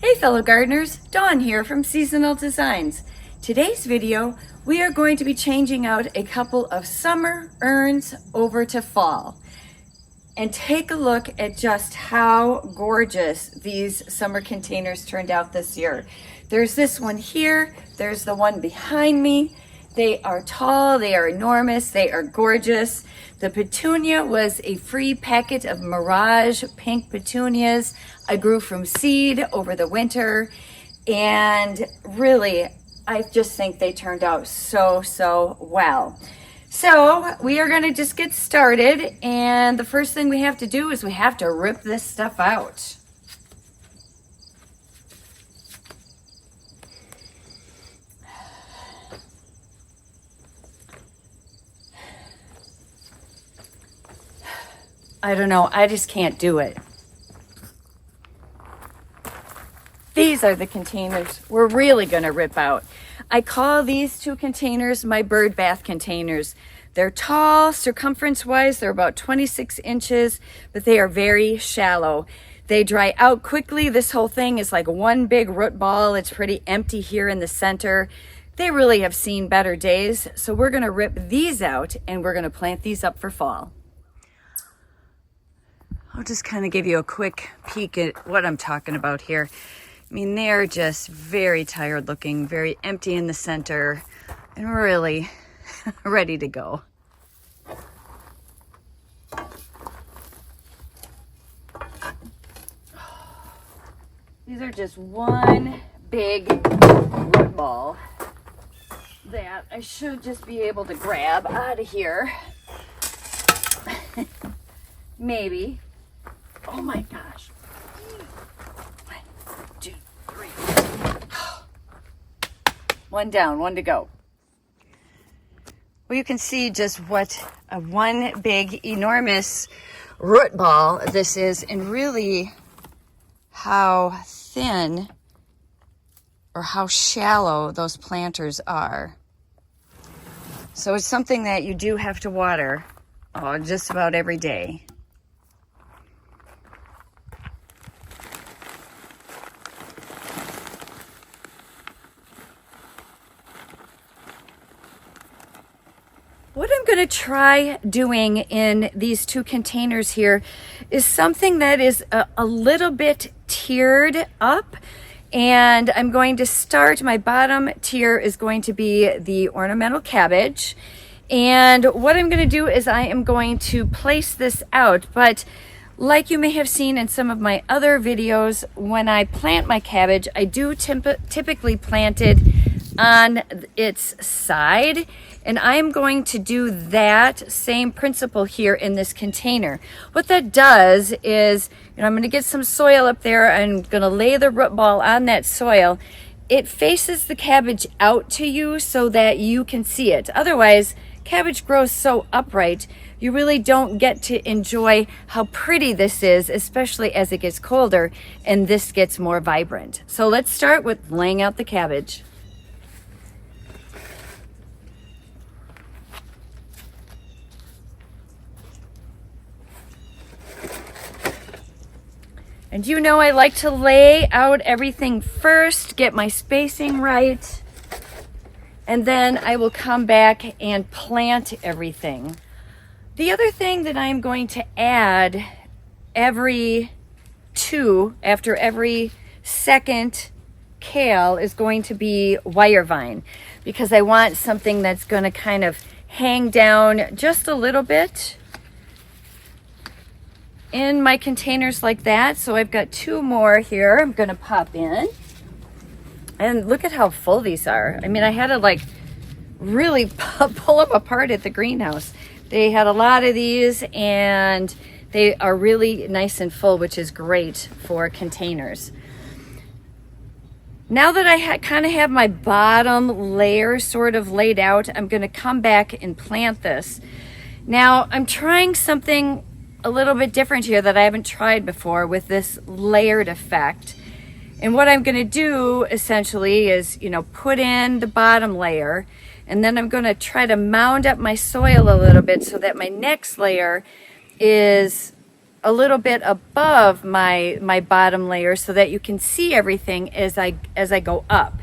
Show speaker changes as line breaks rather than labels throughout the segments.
Hey fellow gardeners, Dawn here from Seasonal Designs. Today's video, we are going to be changing out a couple of summer urns over to fall. And take a look at just how gorgeous these summer containers turned out this year. There's this one here, there's the one behind me. They are tall, they are enormous, they are gorgeous. The petunia was a free packet of Mirage pink petunias I grew from seed over the winter. And really, I just think they turned out so well. So we are gonna just get started. And the first thing we have to do is we have to rip this stuff out. I don't know, I just can't do it. These are the containers we're really gonna rip out. I call these two containers my bird bath containers. They're tall, circumference-wise, they're about 26 inches, but they are very shallow. They dry out quickly. This whole thing is like one big root ball. It's pretty empty here in the center. They really have seen better days, so we're gonna rip these out and we're gonna plant these up for fall. I'll just kind of give you a quick peek at what I'm talking about here. I mean, they're just very tired looking, very empty in the center, and really ready to go. These are just one big root ball that I should just be able to grab out of here. Maybe. Oh my gosh. 1, 2, 3. One down, one to go. Well, you can see just what a one big, enormous root ball this is, and really how thin or how shallow those planters are. So it's something that you do have to water just about every day. What I'm going to try doing in these two containers here is something that is a little bit tiered up. And I'm going to start, my bottom tier is going to be the ornamental cabbage. And what I'm going to do is I am going to place this out. But like you may have seen in some of my other videos, when I plant my cabbage, I do typically plant it on its side. And I'm going to do that same principle here in this container. What that does is, I'm going to get some soil up there. I'm going to lay the root ball on that soil. It faces the cabbage out to you so that you can see it. Otherwise, cabbage grows so upright, you really don't get to enjoy how pretty this is, especially as it gets colder and this gets more vibrant. So let's start with laying out the cabbage. And you know I like to lay out everything first, get my spacing right, and then I will come back and plant everything. The other thing that I'm going to add after every second kale is going to be wire vine, because I want something that's going to kind of hang down just a little bit in my containers like that. So I've got 2 more here I'm gonna pop in, and look at how full these are. I mean, I had to like really pull them apart at the greenhouse. They had a lot of these and they are really nice and full, which is great for containers. Now that I kind of have my bottom layer sort of laid out, I'm gonna come back and plant this. Now I'm trying something a little bit different here that I haven't tried before with this layered effect. And what I'm going to do essentially is, put in the bottom layer, and then I'm going to try to mound up my soil a little bit so that my next layer is a little bit above my bottom layer so that you can see everything as I go up.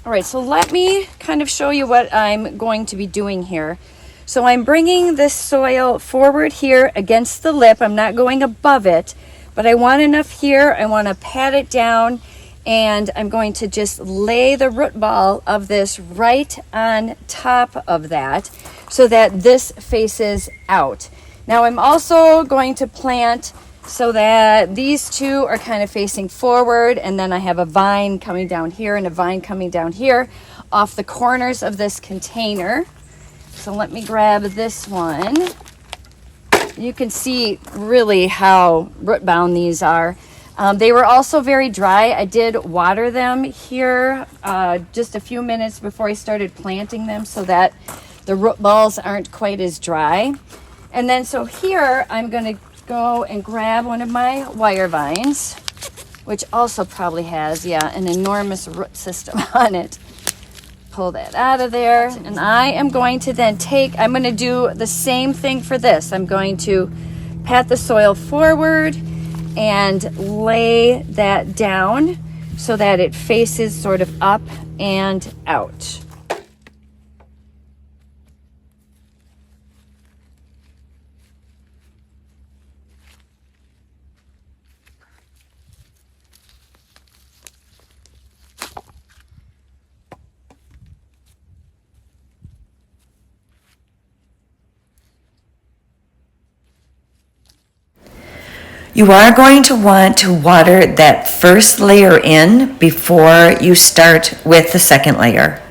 All right, so let me kind of show you what I'm going to be doing here. So I'm bringing this soil forward here against the lip. I'm not going above it, but I want enough here. I want to pat it down, and I'm going to just lay the root ball of this right on top of that so that this faces out. Now I'm also going to plant so that these two are kind of facing forward, and then I have a vine coming down here and a vine coming down here off the corners of this container. So let me grab this one. You can see really how root bound these are. They were also very dry. I did water them here just a few minutes before I started planting them so that the root balls aren't quite as dry. And then so here I'm going to go and grab one of my wire vines, which also probably has, an enormous root system on it. Pull that out of there. And I am going to then I'm going to do the same thing for this. I'm going to pat the soil forward and lay that down so that it faces sort of up and out.
You are going to want to water that first layer in before you start with the second layer.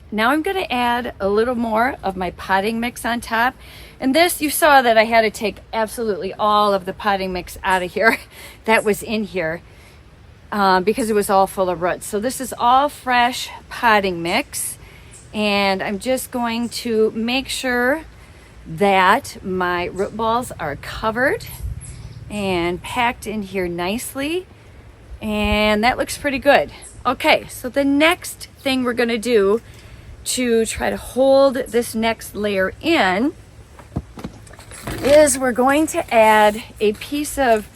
Now I'm going to add a little more of my potting mix on top. And this, you saw that I had to take absolutely all of the potting mix out of here that was in here because it was all full of roots. So this is all fresh potting mix. And I'm just going to make sure that my root balls are covered and packed in here nicely, and that looks pretty good. Okay, so the next thing we're going to do to try to hold this next layer in is we're going to add a piece of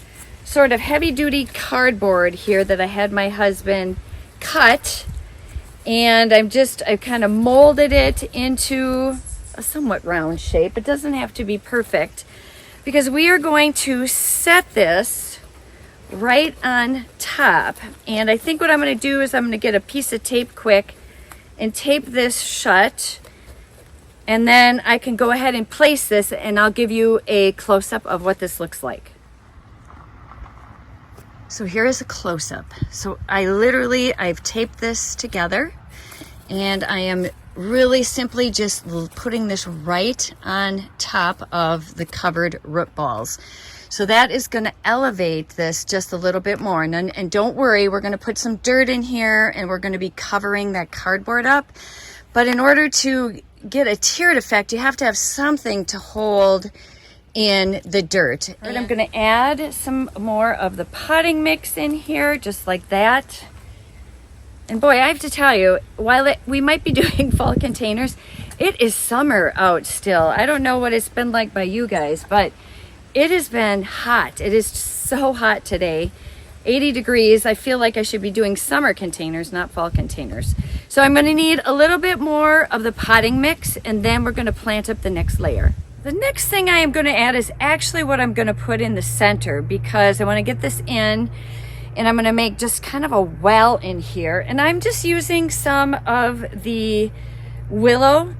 sort of heavy-duty cardboard here that I had my husband cut, and I've kind of molded it into a somewhat round shape. It doesn't have to be perfect because we are going to set this right on top. And I think what I'm going to do is I'm going to get a piece of tape quick and tape this shut, and then I can go ahead and place this, and I'll give you a close-up of what this looks like. So here is a close-up. So I've taped this together, and I am really simply just putting this right on top of the covered root balls. So that is going to elevate this just a little bit more. And don't worry, we're going to put some dirt in here, and we're going to be covering that cardboard up. But in order to get a tiered effect, you have to have something to hold in the dirt. And I'm going to add some more of the potting mix in here, just like that. And boy, I have to tell you, while we might be doing fall containers, it is summer out still. I don't know what it's been like by you guys, but it has been hot. It is so hot today. 80 degrees. I feel like I should be doing summer containers, not fall containers. So I'm going to need a little bit more of the potting mix, and then we're going to plant up the next layer. The next thing I am going to add is actually what I'm going to put in the center, because I want to get this in, and I'm going to make just kind of a well in here. And I'm just using some of the willow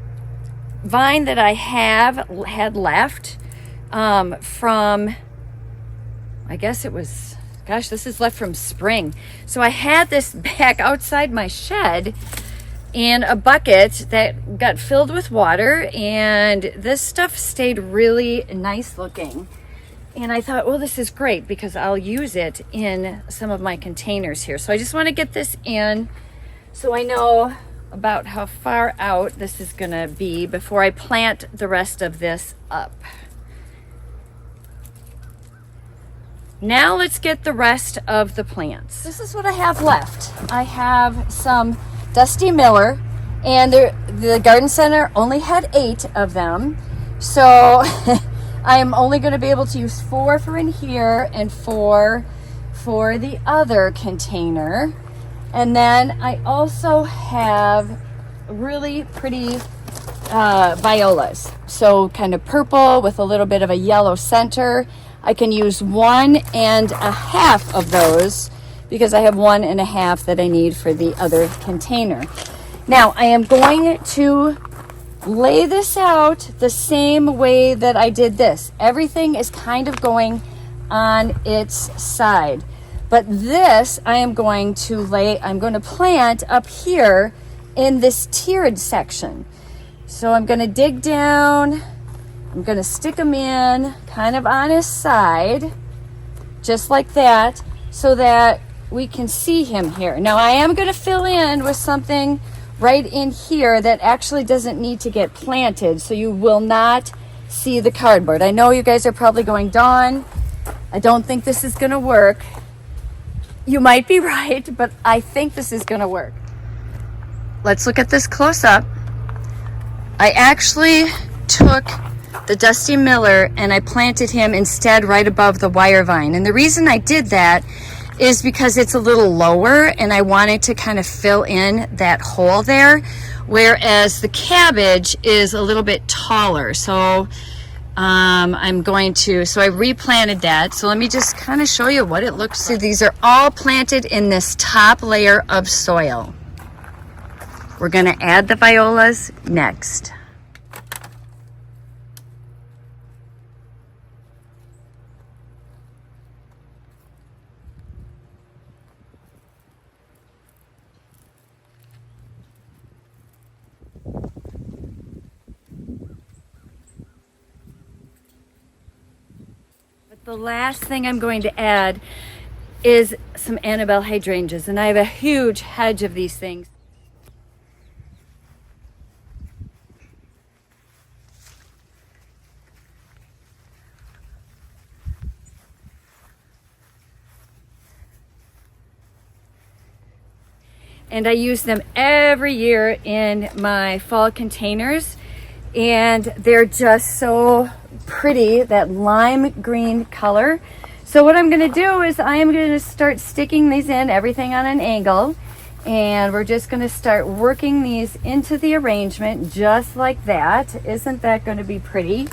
vine that I had left from, I guess it was, gosh, this is left from spring. So I had this back outside my shed in a bucket that got filled with water, and this stuff stayed really nice looking. And I thought, well, this is great because I'll use it in some of my containers here. So I just want to get this in so I know about how far out this is going to be before I plant the rest of this up. Now let's get the rest of the plants. This is what I have left. I have some Dusty Miller, and the garden center only had 8 of them. So I am only going to be able to use 4 for in here and 4 for the other container. And then I also have really pretty violas. So kind of purple with a little bit of a yellow center. I can use 1.5 of those because I have 1.5 that I need for the other container. Now I am going to lay this out the same way that I did this. Everything is kind of going on its side. But this I'm going to plant up here in this tiered section. So I'm going to dig down, I'm going to stick them in kind of on his side, just like that, so that we can see him here. Now I am going to fill in with something right in here that actually doesn't need to get planted, so you will not see the cardboard. I know you guys are probably going, Dawn, I don't think this is going to work. You might be right, but I think this is going to work. Let's look at this close up. I actually took the Dusty Miller and I planted him instead right above the wire vine. And the reason I did that is because it's a little lower and I wanted to kind of fill in that hole there, whereas the cabbage is a little bit taller. So so I replanted that. So let me just kind of show you what it looks like. These are all planted in this top layer of soil. We're going to add the violas next. The last thing I'm going to add is some Annabelle hydrangeas, and I have a huge hedge of these things. And I use them every year in my fall containers, and they're just so pretty, that lime green color. So what I'm going to do is I am going to start sticking these in, everything on an angle, and we're just going to start working these into the arrangement just like that. Isn't that going to be pretty?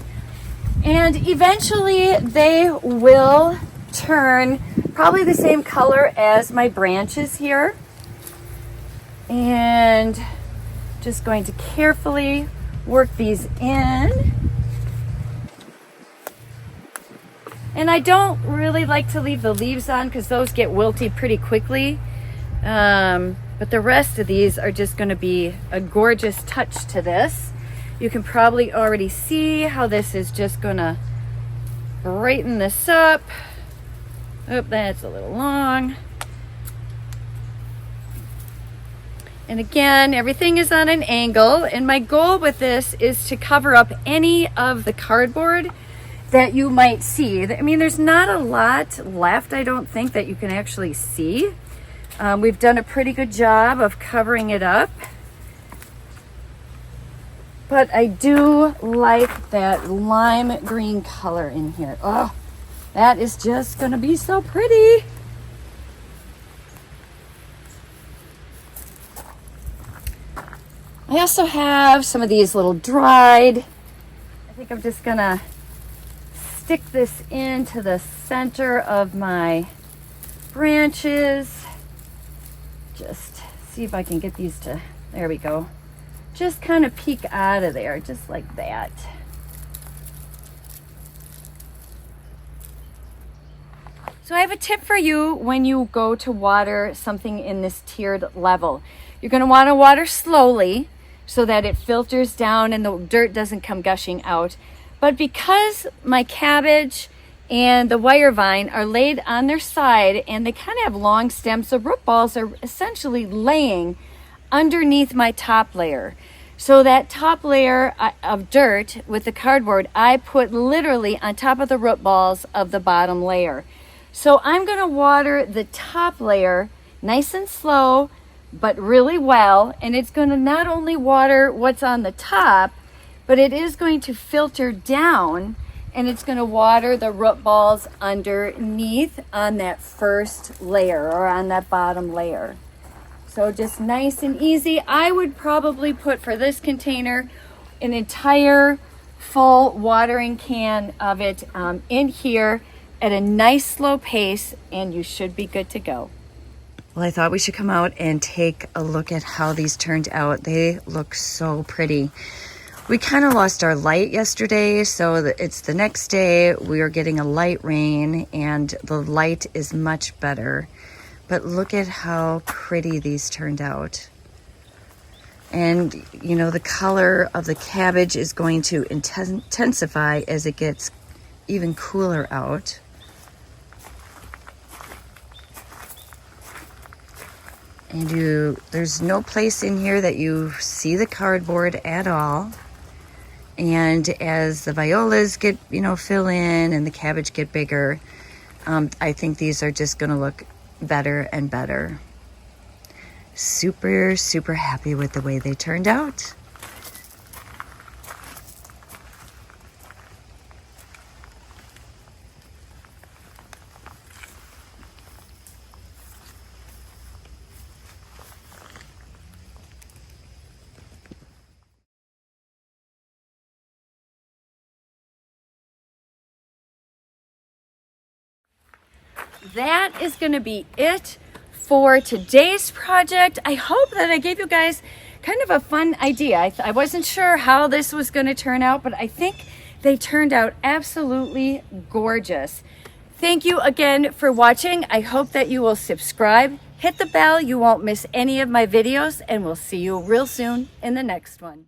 And eventually they will turn probably the same color as my branches here. And just going to carefully work these in. And I don't really like to leave the leaves on because those get wilty pretty quickly. But the rest of these are just going to be a gorgeous touch to this. You can probably already see how this is just going to brighten this up. Oh, that's a little long. And again, everything is on an angle. And my goal with this is to cover up any of the cardboard that you might see. I mean, there's not a lot left, I don't think, that you can actually see. We've done a pretty good job of covering it up. But I do like that lime green color in here. Oh, that is just gonna be so pretty. I also have some of these little dried. I think I'm just gonna stick this into the center of my branches. Just see if I can get these to, there we go. Just kind of peek out of there, just like that. So I have a tip for you when you go to water something in this tiered level. You're going to want to water slowly so that it filters down and the dirt doesn't come gushing out. But because my cabbage and the wire vine are laid on their side and they kind of have long stems, the root balls are essentially laying underneath my top layer. So that top layer of dirt with the cardboard, I put literally on top of the root balls of the bottom layer. So I'm going to water the top layer nice and slow, but really well. And it's going to not only water what's on the top, but it is going to filter down, and it's going to water the root balls underneath on that first layer or on that bottom layer. So just nice and easy. I would probably put, for this container, an entire full watering can of it in here at a nice slow pace, and you should be good to go.
Well, I thought we should come out and take a look at how these turned out. They look so pretty. We kind of lost our light yesterday, so it's the next day. We are getting a light rain, and the light is much better. But look at how pretty these turned out. And, you know, the color of the cabbage is going to intensify as it gets even cooler out. And there's no place in here that you see the cardboard at all. And as the violas get, fill in and the cabbage get bigger, I think these are just going to look better and better. Super, super happy with the way they turned out.
That is going to be it for today's project. I hope that I gave you guys kind of a fun idea. I wasn't sure how this was going to turn out, but I think they turned out absolutely gorgeous. Thank you again for watching. I hope that you will subscribe, hit the bell. You won't miss any of my videos, and we'll see you real soon in the next one.